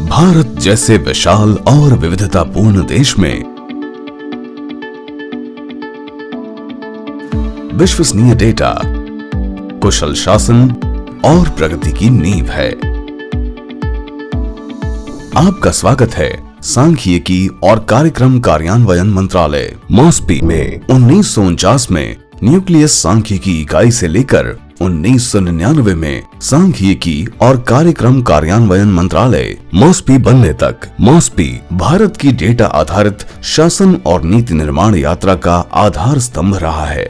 भारत जैसे विशाल और विविधतापूर्ण देश में विश्वसनीय डेटा, कुशल शासन और प्रगति की नींव है। आपका स्वागत है सांख्यिकी और कार्यक्रम कार्यान्वयन मंत्रालय मॉस्पी में 1949 में न्यूक्लियस सांख्यिकी इकाई से लेकर 1999 में सांख्यिकी और कार्यक्रम कार्यान्वयन मंत्रालय मॉस्पी बनने तक मॉस्पी भारत की डेटा आधारित शासन और नीति निर्माण यात्रा का आधार स्तंभ रहा है।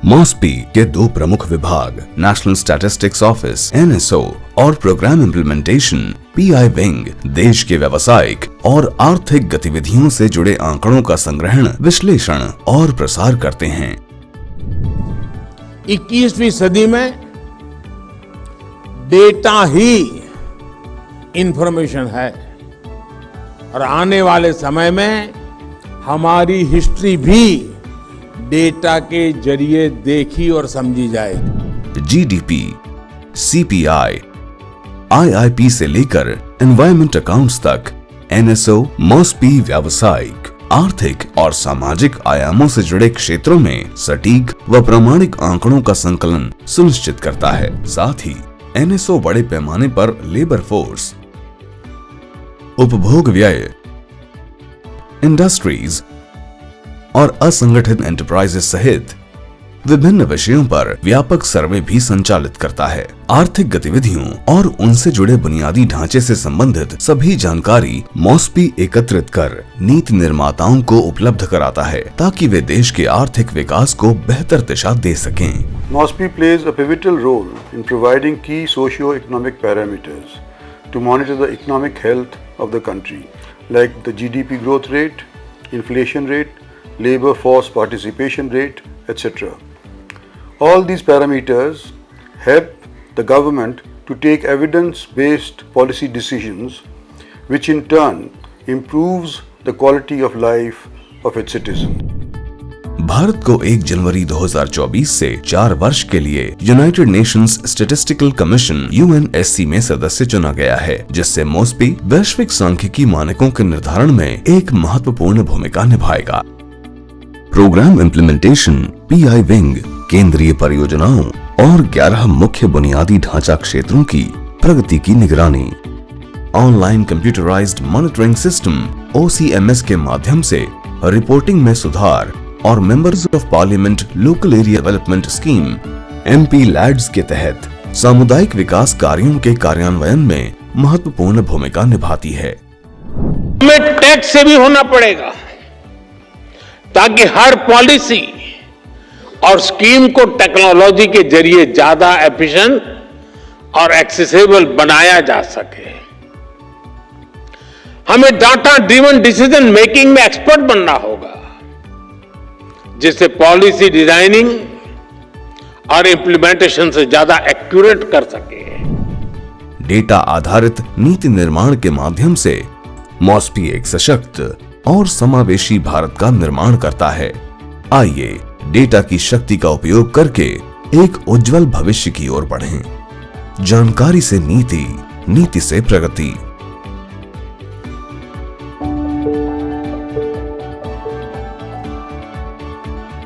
मॉस्पी के दो प्रमुख विभाग नेशनल स्टैटिस्टिक्स ऑफिस (NSO) और प्रोग्राम इम्प्लीमेंटेशन (PI) विंग देश के व्यावसायिक और आर्थिक गतिविधियों से जुड़े आंकड़ों का संग्रहण, विश्लेषण और प्रसार करते हैं। 21वीं सदी में डेटा ही इंफॉर्मेशन है और आने वाले समय में हमारी हिस्ट्री भी डेटा के जरिए देखी और समझी जाएगी। GDP, CPI, IIP से लेकर एनवायरमेंट अकाउंट्स तक NSO मॉस्पी व्यावसायिक, आर्थिक और सामाजिक आयामों से जुड़े क्षेत्रों में सटीक व प्रामाणिक आंकड़ों का संकलन सुनिश्चित करता है। साथ ही NSO बड़े पैमाने पर लेबर फोर्स, उपभोग व्यय, इंडस्ट्रीज और असंगठित एंटरप्राइजेस सहित विभिन्न विषयों पर व्यापक सर्वे भी संचालित करता है। आर्थिक गतिविधियों और उनसे जुड़े बुनियादी ढांचे से संबंधित सभी जानकारी मॉस्पी एकत्रित कर नीति निर्माताओं को उपलब्ध कराता है ताकि वे देश के आर्थिक विकास को बेहतर दिशा दे सकें। मॉस्पी plays a pivotal role in providing key socio-economic parameters to monitor the economic health of the country, like the GDP growth rate, inflation rate, labor force participation rate, etc. All these parameters help the government to take evidence-based policy decisions, which in turn improves the quality of life of its citizens. Bharat को 1 जनवरी 2024 से 4 वर्ष के लिए United Nations statistical commission (UNSC) में सदस्य चुना गया है, जिससे मॉस्पी वैश्विक सांख्यिकी मानकों के निर्धारण में एक महत्वपूर्ण भूमिका निभाएगा। प्रोग्राम इम्प्लीमेंटेशन PI विंग केंद्रीय परियोजनाओं और 11 मुख्य बुनियादी ढांचा क्षेत्रों की प्रगति की निगरानी, online computerised monitoring system OCMS के माध्यम से रिपोर्टिंग में सुधार और members of parliament local area development scheme MP-LADS के तहत सामुदायिक विकास कार्यों के कार्यान्वयन में महत्वपूर्ण भूमिका निभाती है। हमें टैक्स से भी होना पड़ेगा ताकि हर पॉलिसी और स्कीम को टेक्नोलॉजी के जरिए ज्यादा एफिशिएंट और एक्सेसिबल बनाया जा सके। हमें डाटा ड्रिवन डिसीजन मेकिंग में एक्सपर्ट बनना होगा, जिससे पॉलिसी डिजाइनिंग और इंप्लीमेंटेशन से ज्यादा एक्यूरेट कर सके। डेटा आधारित नीति निर्माण के माध्यम से मॉस्पी एक सशक्त और समावेशी भारत का निर्माण करता है। आइए डेटा की शक्ति का उपयोग करके एक उज्जवल भविष्य की ओर बढ़ें। जानकारी से नीति, नीति से प्रगति।